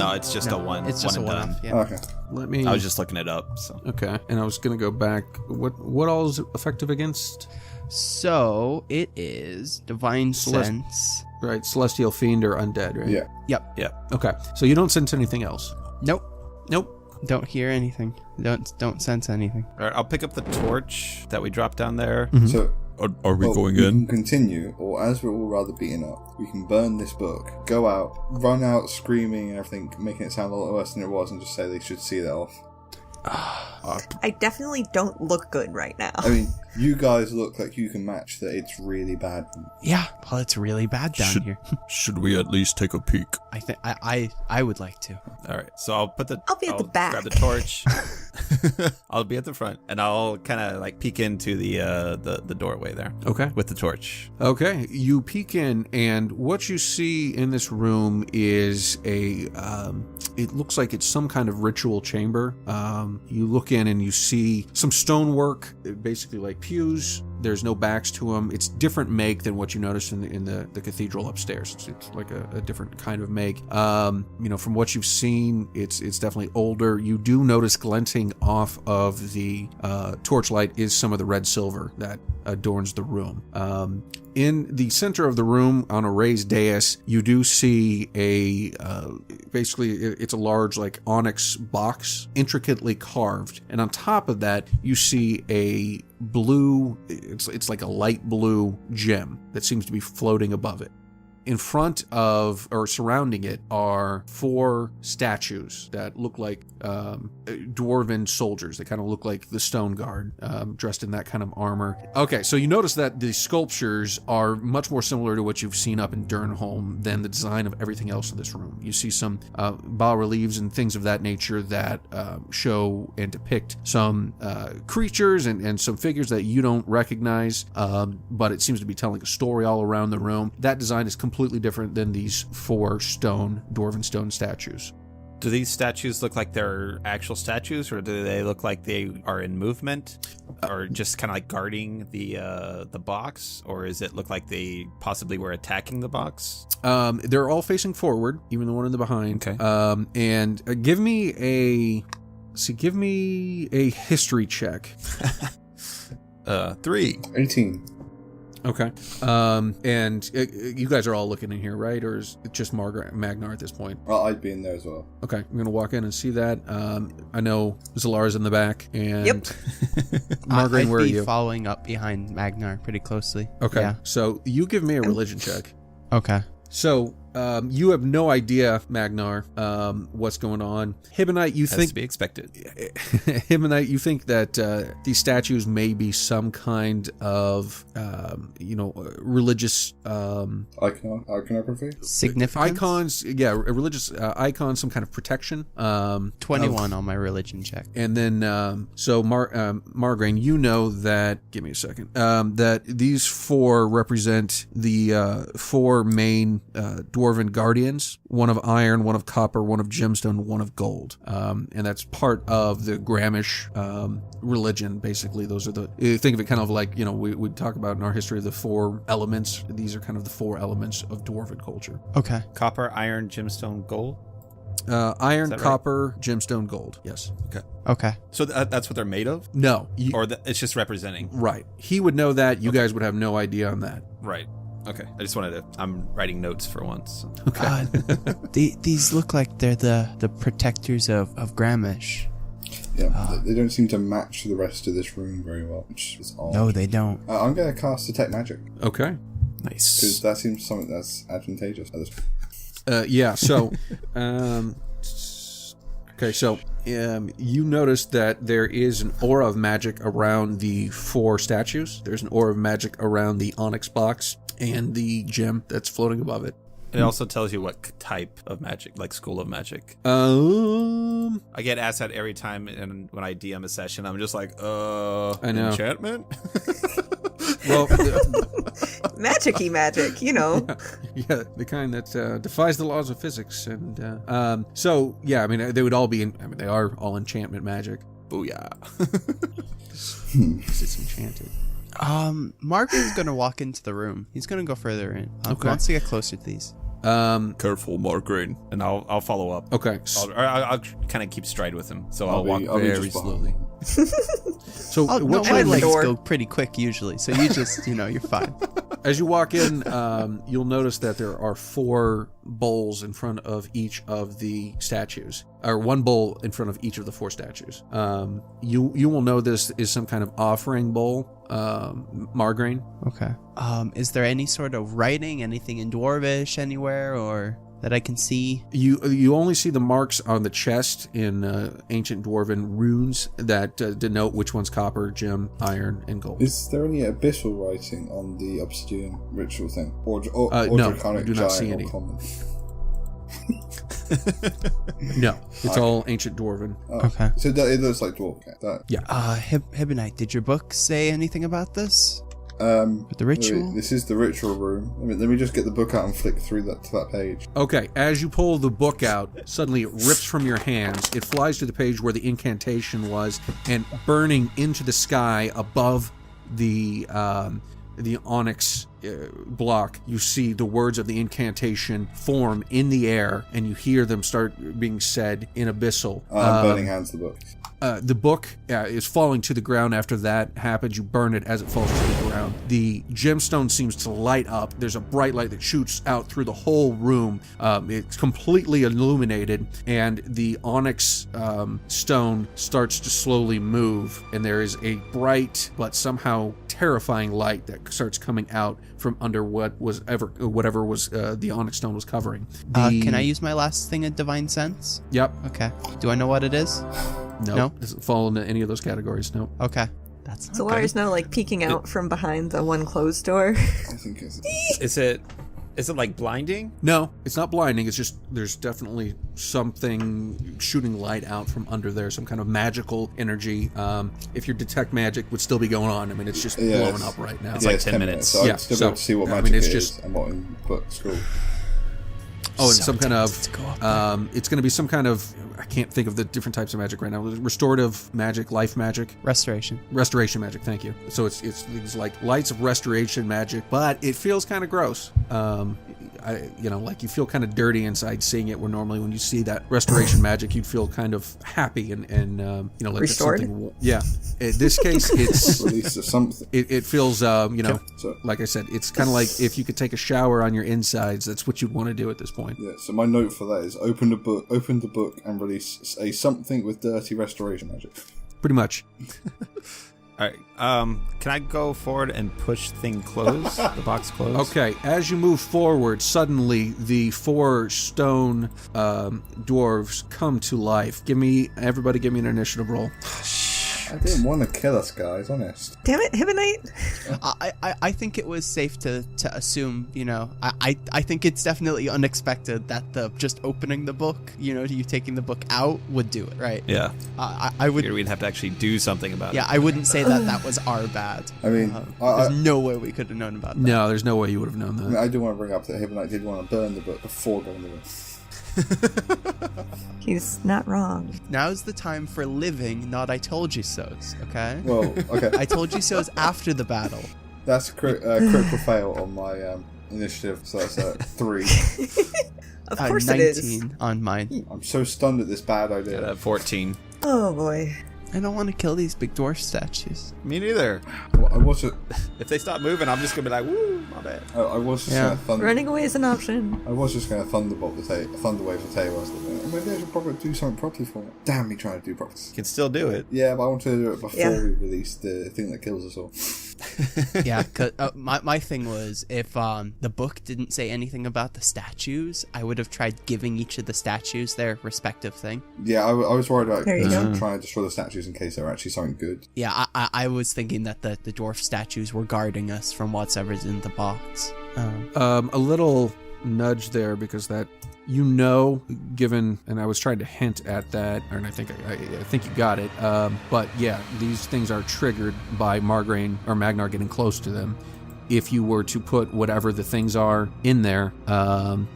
No, it's just a one. It's just one a and one-off. done. Yeah. Okay. Let me. I was just looking it up. So Okay, and I was gonna go back. What all is it effective against? So it is divine Celest- sense. Right, celestial fiend or undead, right? Yeah. Yep. Okay, so you don't sense anything else. Nope. Nope. Don't hear anything. Don't sense anything. all right, I'll pick up the torch that we dropped down there. So Are we going we in? can continue, or as we're all rather beaten up, we can burn this book, go out, run out screaming and everything, making it sound a lot worse than it was, and just say they should see that off. I definitely don't look good right now. I mean, you guys look like you can match that it's really bad. Yeah. Well, it's really bad down Should- here. Should we at least take a peek? I think I would like to. All right, so I'll I'll be at the back. Grab the torch. I'll be at the front, and I'll kind of like peek into the doorway there. Okay. With the torch. Okay, you peek in, and what you see in this room is it looks like it's some kind of ritual chamber. You look in and you see some stonework, basically like pews. There's no backs to them. It's different make than what you noticed in the cathedral upstairs. It's like a different kind of make. From what you've seen, it's definitely older. You do notice glinting off of the torchlight is some of the red silver that adorns the room. In the center of the room, on a raised dais, you do see basically it's a large like onyx box, intricately carved, and on top of that you see a blue, it's like a light blue gem that seems to be floating above it. In front of, or surrounding it, are 4 statues that look like dwarven soldiers. They kind of look like the Stone Guard, dressed in that kind of armor. Okay, so you notice that the sculptures are much more similar to what you've seen up in Durnholm than the design of everything else in this room. You see some bas-reliefs and things of that nature that show and depict some creatures and some figures that you don't recognize, but it seems to be telling a story all around the room. That design is completely different than these 4 dwarven stone statues. Do these statues look like they're actual statues, or do they look like they are in movement, or just kind of like guarding the box, or does it look like they possibly were attacking the box? They're all facing forward, even the one in the behind. Okay. And give me a history check. 3. 18. Okay. And you guys are all looking in here, right? Or is it just Margaret and Magnar at this point? Well, I'd be in there as well. Okay, I'm gonna walk in and see that. I know Zalara's in the back, and Yep. Margaret, I'd where are be you? following up behind Magnar pretty closely. Okay, Yeah. so you give me a religion check. Okay. So You have no idea, Magnar, what's going on. Hibonite, you Has think to be expected. Hibonite, you think that these statues may be some kind of, religious Iconography? Significance? icons. Yeah, a religious icon, some kind of protection. 21 on my religion check. And then, Margraine, you know that. Give me a second. That these 4 represent the 4 main dwarven guardians: one of iron, one of copper, one of gemstone, one of gold. And that's part of the Gramish religion. Basically, those are think of it kind of like we talk about in our history the 4 elements. These are kind of the 4 elements of dwarven culture. Okay. Copper, iron, gemstone, gold. Iron, right? copper, gemstone, gold. Yes. Okay. So that's what they're made of, No. it's just representing. Right. He would know that. You guys would have no idea on that. Right. Okay. I just wanted to. I'm writing notes for once. These look like they're the protectors of Gramish. Yeah, they don't seem to match the rest of this room very well, which is odd. No, they don't. I'm going to cast Detect Magic, Okay. Nice. because that seems something that's advantageous at this point. Yeah. So, okay. So, you notice that there is an aura of magic around the 4 statues. There's an aura of magic around the onyx box and the gem that's floating above it. It also tells you what type of magic, like school of magic. I get asked that every time, and when I DM a session, I'm just like, I know. enchantment? Well, Magic-y magic, yeah, the kind that defies the laws of physics, and so yeah, I mean, they would all be. They are all enchantment magic. Booyah. It's enchanted. Margaret's gonna walk into the room. He's gonna go further in. He wants to get closer to these. Careful, Margraine. And I'll follow up. Okay. I'll kind of keep stride with him, so I'll I'll walk be very just slowly. So No, what my you- legs door. go pretty quick usually, so you just, you're fine. As you walk in, you'll notice that there are 4 bowls in front of each of the statues, or 1 bowl in front of each of the 4 statues. You will know this is some kind of offering bowl, Margraine. Okay. Is there any sort of writing, anything in Dwarvish anywhere, or that I can see? You only see the marks on the chest in ancient dwarven runes that denote which one's copper, gem, iron, and gold. Is there any abyssal writing on the obsidian ritual thing? Or No, draconic you do not giant see or any. common? No, it's all ancient dwarven. Oh, Okay. So it looks like dwarf. Okay, that. Hibonite, did your book say anything about this? The ritual? This is the ritual room. Let me just get the book out and flick through to that page. Okay, as you pull the book out, suddenly it rips from your hands. It flies to the page where the incantation was, and burning into the sky above the onyx block, you see the words of the incantation form in the air, and you hear them start being said in abyssal. Burning hands the book. The book is falling to the ground. After that happens, you burn it as it falls to the ground. The gemstone seems to light up. There's a bright light that shoots out through the whole room. It's completely illuminated, and the onyx stone starts to slowly move, and there is a bright but somehow terrifying light that starts coming out from under whatever was the onyx stone was covering. Can I use my last thing of divine sense? Yep. Okay. Do I know what it is? No? Doesn't fall into any of those categories. No. Okay. That's not So good. Lara's now peeking out from behind the one closed door. I think it's. Is it like blinding? No, it's not blinding. It's just there's definitely something shooting light out from under there, some kind of magical energy. If your detect magic would still be going on, I mean, it's just blowing up right now. It's like 10 minutes. So Yeah, I'd still so, be able to see what I magic mean, it's it just- is and what in books cool. Oh, and So some kind tempted to go up of, it's going to be some kind of, I can't think of the different types of magic right now. Restorative magic, life magic, Restoration. restoration magic. Thank you. So it's like lights of restoration magic, but it feels kind of gross. Like you feel kind of dirty inside seeing it. Where normally when you see that restoration magic, you'd feel kind of happy and like it's Restored? something. Yeah. In this case, it's Release of something. it feels So, like I said, it's kind of like if you could take a shower on your insides. That's what you'd want to do at this point. yeah. So my note for that is open the book, and release a something with dirty restoration magic. Pretty much. All right. Can I go forward and push thing close? The box close? Okay, as you move forward, suddenly the 4 stone dwarves come to life. Everybody give me an initiative roll. I didn't want to kill us, guys, honest. Damn it, Hibonite! I think it was safe to assume, I think it's definitely unexpected that just opening the book, you taking the book out would do it, right? Yeah. I would. Figured we'd have to actually do something about it. Yeah, I wouldn't say that was our bad. I mean, there's no way we could have known about that. No, there's no way you would have known that. I do want to bring up that Hibonite did want to burn the book before going to the He's not wrong. Now's the time for living, not I told you so's, okay? Well, okay. I told you so's after the battle. That's a critical fail on my initiative, so that's 3. Of course 19 it is. on mine. I'm so stunned at this bad idea. Got a 14. Oh boy. I don't want to kill these big dwarf statues. Me neither. Well, I was If they stop moving, I'm just going to be like, woo, my bad. I was just going to thunder. Running away is an option. I was just going to thunderbolt thunderwave the table. I was like, maybe I should probably do something properly for it. Damn me, trying to do properly. You can still do it. Yeah, but I want to do it before Yeah. we release the thing that kills us all. Yeah, cause my thing was if the book didn't say anything about the statues, I would have tried giving each of the statues their respective thing. Yeah, I was worried about There you go. trying to destroy the statues in case they were actually something good. Yeah, I was thinking that the dwarf statues were guarding us from whatever's in the box. A little nudge there because that given, and I was trying to hint at that, and I think you got it. But yeah, these things are triggered by Margraine or Magnar getting close to them. If you were to put whatever the things are in there,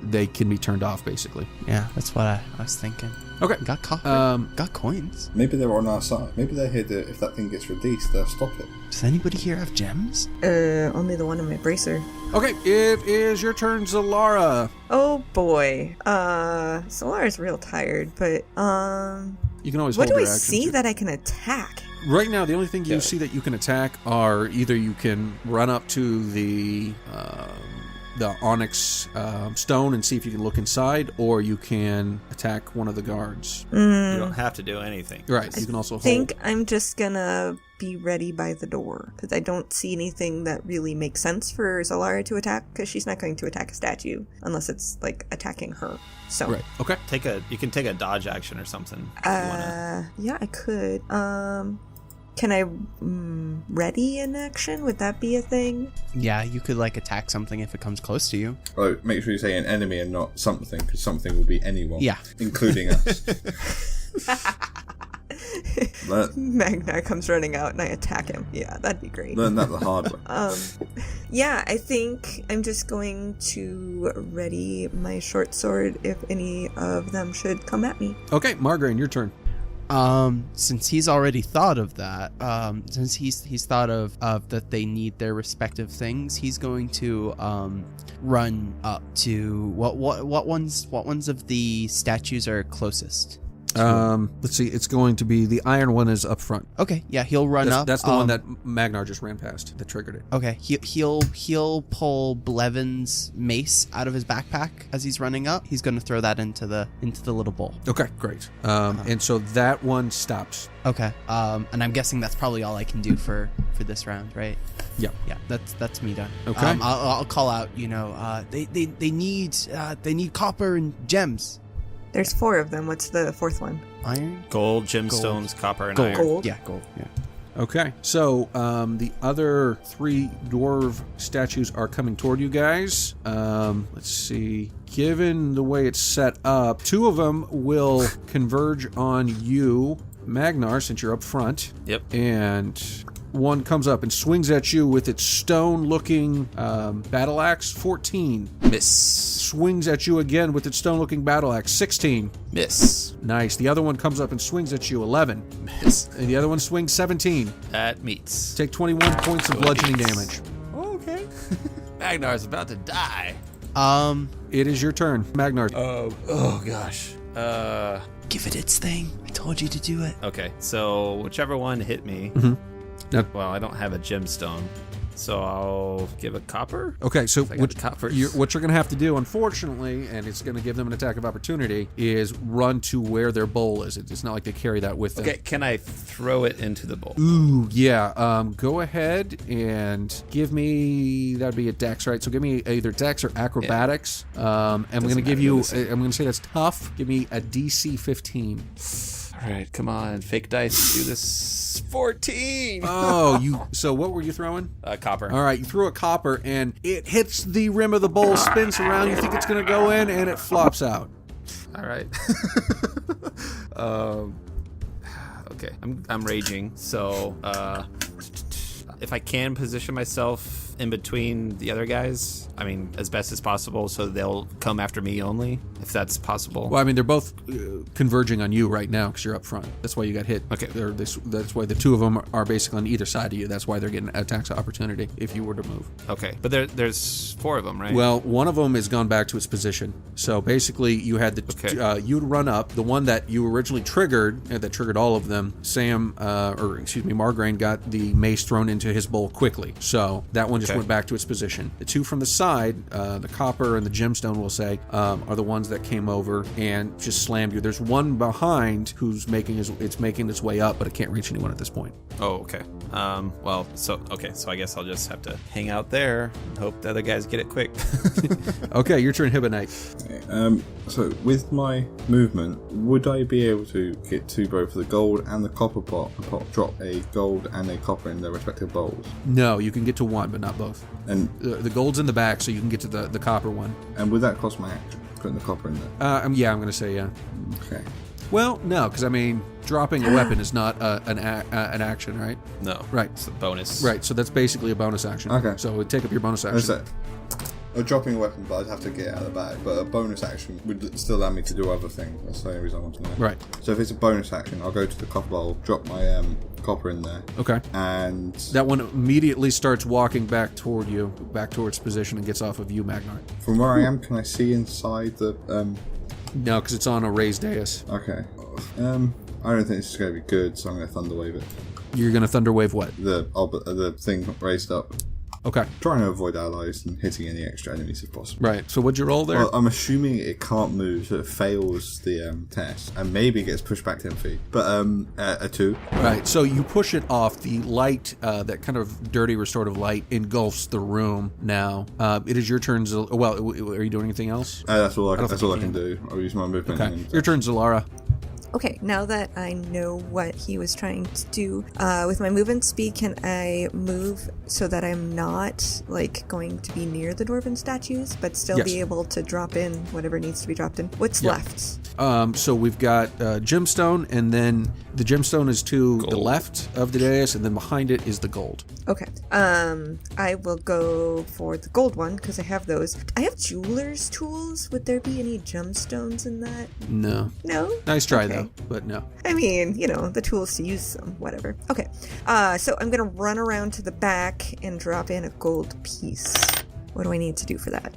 they can be turned off, basically. Yeah, that's what I was thinking. Okay. Got copper. Got coins. Maybe they were on our side. Maybe they're here to, if that thing gets released, they'll stop it. Does anybody here have gems? Only the one in my bracer. Okay, it is your turn, Zalara. Oh boy. Solara's real tired, but You can always what hold do I your action. see that I can attack? Right now, the only thing you see that you can attack are either you can run up to the onyx stone and see if you can look inside, or you can attack one of the guards. You don't have to do anything. Right. You can also I think hold. I'm just gonna be ready by the door because I don't see anything that really makes sense for Solara to attack because she's not going to attack a statue unless it's like attacking her. So Right. Okay. You can take a dodge action or something. If you wanna. yeah, I could. Can I ready in action? Would that be a thing? Yeah, you could like attack something if it comes close to you. Oh, make sure you say an enemy and not something, because something will be anyone. Yeah. Including us. Magnar comes running out and I attack him. Yeah, that'd be great. Learn that the hard way. Yeah, I think I'm just going to ready my short sword if any of them should come at me. Okay, Margraine, your turn. Since he's already thought of that, since he's thought of that they need their respective things, he's going to run up to what ones of the statues are closest. Let's see. It's going to be the iron one is up front. Okay, yeah, he'll run up. That's the one that Magnar just ran past that triggered it. Okay, he'll pull Blevins' mace out of his backpack as he's running up. He's going to throw that into the little bowl. Okay, great. And so that one stops. Okay, and I'm guessing that's probably all I can do for this round, right? Yeah. Yeah, that's me done. Okay. I'll call out. They need copper and gems. There's 4 of them. What's the 4th one? Iron. Gold, gemstones, copper, and Gold. iron. Gold. Yeah, gold. Yeah. Okay, so the other 3 dwarf statues are coming toward you guys. Let's see. Given the way it's set up, 2 of them will converge on you, Magnar, since you're up front. Yep. And one comes up and swings at you with its stone-looking battle axe. 14. Miss. Swings at you again with its stone-looking battle axe. 16. Miss. Nice. The other one comes up and swings at you. 11. Miss. And the other one swings 17. That meets. Take 21 points of bludgeoning damage. Okay. Magnar's about to die. It is your turn, Magnar. Oh gosh. Give it its thing. I told you to do it. Okay, so whichever one hit me. Mhm. Now- Well, I don't have a gemstone. So I'll give a copper. Okay, so I got the coppers. what you're going to have to do, unfortunately, and it's going to give them an attack of opportunity, is run to where their bowl is. It's not like they carry that with them. Okay, can I throw it into the bowl? Ooh, yeah. Go ahead and give me, that'd be a dex, right? So give me either dex or acrobatics. I'm going to give you, I'm going to say that's tough. Give me a DC 15. All right, come on, fake dice, do this. 14. Oh, so what were you throwing? Copper. All right, you threw a copper and it hits the rim of the bowl, spins around. You think it's going to go in, and it flops out. All right. Okay, I'm raging. So if I can position myself in between the other guys, I mean, as best as possible, so they'll come after me only, if that's possible. Well, I mean, they're both converging on you right now because you're up front. That's why you got hit. Okay. That's why the two of them are basically on either side of you. That's why they're getting attacks of opportunity if you were to move. Okay, but there's 4 of them, right? Well, one of them has gone back to its position. So basically, you had you'd run up. The one that you originally triggered, that triggered all of them, Margraine got the mace thrown into his bowl quickly. So that one just went back to its position. The 2 from the side, the copper and the gemstone, we'll say, are the ones that came over and just slammed you. There's one behind who's making its way up, but it can't reach anyone at this point. Oh, okay. So I guess I'll just have to hang out there and hope the other guys get it quick. Okay, your turn, Hibonite. Okay, so with my movement, would I be able to get to both the gold and the copper pot, drop a gold and a copper in their respective bowls? No, you can get to one, but not both. And the gold's in the back, so you can get to the copper one. And would that cost my action, putting the copper in there? Yeah, I'm going to say yeah. Okay. Well, no, because I mean, dropping a weapon is not an action, right? No. Right. It's a bonus. Right, so that's basically a bonus action. Okay. So it would take up your bonus action. Dropping a weapon, but I'd have to get it out of the bag. But a bonus action would still allow me to do other things. That's the only reason I want to know. Right. So if it's a bonus action, I'll go to the copper bowl, drop my copper in there. Okay. And that one immediately starts walking back toward you, back towards position, and gets off of you, Magnar. From where I am, can I see inside the... No, because it's on a raised dais. Okay. I don't think this is going to be good, so I'm going to Thunderwave it. You're going to Thunderwave what? The thing raised up. Okay. Trying to avoid allies and hitting any extra enemies if possible. Right. So what'd you roll there? Well, I'm assuming it can't move, so it fails the test, and maybe gets pushed back 10 feet. But a 2. Right. So you push it off. The light, that kind of dirty restorative light, engulfs the room now. It is your turn. Well, are you doing anything else? That's all I can do. I'll use my movement. Okay. Your turn, Zalara. Okay, now that I know what he was trying to do, with my movement speed, can I move so that I'm not, going to be near the dwarven statues, but still be able to drop in whatever needs to be dropped in? What's left? So we've got gemstone, and then the gemstone is to the left of the dais, and then behind it is the gold. Okay. I will go for the gold one, because I have those. I have jeweler's tools. Would there be any gemstones in that? No. No? Nice try, though, but no. I mean, the tools to use them, whatever. Okay. So I'm going to run around to the back and drop in a gold piece. What do I need to do for that?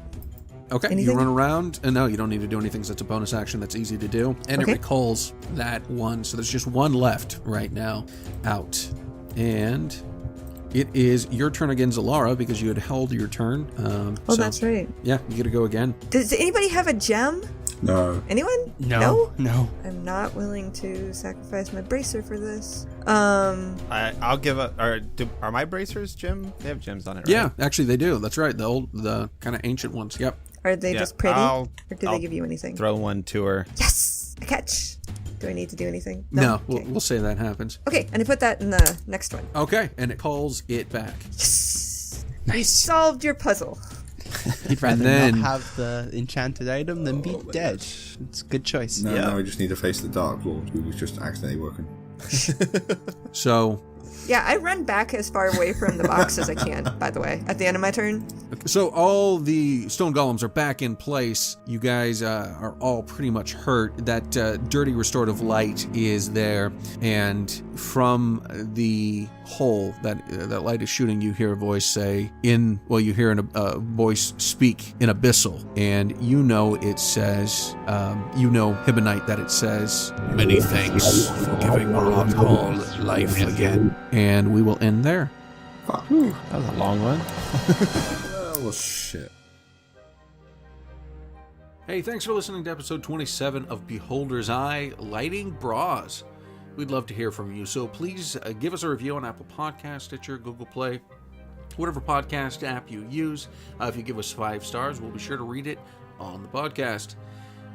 Okay, Anything? You run around, and no, you don't need to do anything, so it's a bonus action that's easy to do. And it recalls that one, so there's just one left right now out. And it is your turn again, Zalara, because you had held your turn. That's right. Yeah, you get to go again. Does anybody have a gem? No. Anyone? No. I'm not willing to sacrifice my bracer for this. I'll give up. Are my bracers gem? They have gems on it, right? Yeah, actually they do. That's right. The kind of ancient ones. Yep. Are they just pretty? Or do I'll they give you anything? Throw one to her. Yes! A catch! Do I need to do anything? No, Okay. we'll say that happens. Okay, and I put that in the next one. Okay, and it calls it back. Yes! Nice. You solved your puzzle. You'd rather then- not have the enchanted item than be dead. It's a good choice. No, we just need to face the Dark Lord, who was just accidentally working. So Yeah, I run back as far away from the box as I can, by the way, at the end of my turn. So all the stone golems are back in place. You guys are all pretty much hurt. That dirty restorative light is there, and from the hole that light is shooting, you hear a voice say, you hear a voice speak in Abyssal, and it says, Hibonite, that it says, "Many thanks for giving Marhal life again." And we will end there. Fuck. That was a long one. Oh, shit. Hey, thanks for listening to episode 27 of Beholder's Eye, Lighting Bras. We'd love to hear from you, so please give us a review on Apple Podcast, Stitcher, Google Play, whatever podcast app you use. If you give us 5 stars, we'll be sure to read it on the podcast.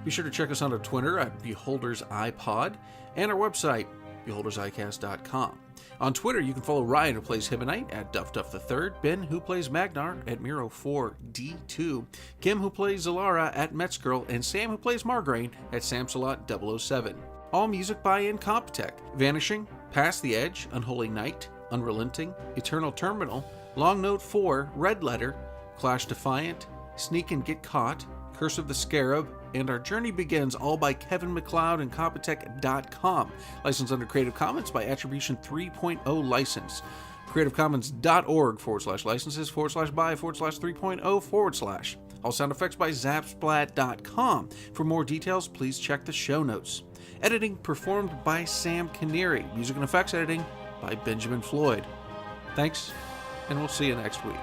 Be sure to check us out on Twitter at Beholder's Eye Pod and our website, beholderseyecast.com. On Twitter, you can follow Ryan, who plays Hibonite, at DuffDuff3rd, Ben, who plays Magnar, at Miro4D2, Kim, who plays Zalara, at Metzgirl, and Sam, who plays Margraine, at Samsalot007. All music by Incompetech. Vanishing, Past the Edge, Unholy Night, Unrelenting, Eternal Terminal, Long Note 4, Redletter, Clash Defiant, Sneak and Get Caught, Curse of the Scarab, and Our Journey Begins, all by Kevin MacLeod and Competech.com. Licensed under Creative Commons by Attribution 3.0 license. CreativeCommons.org/licenses/by/3.0/. All sound effects by Zapsplat.com. For more details, please check the show notes. Editing performed by Sam Canary. Music and effects editing by Benjamin Floyd. Thanks, and we'll see you next week.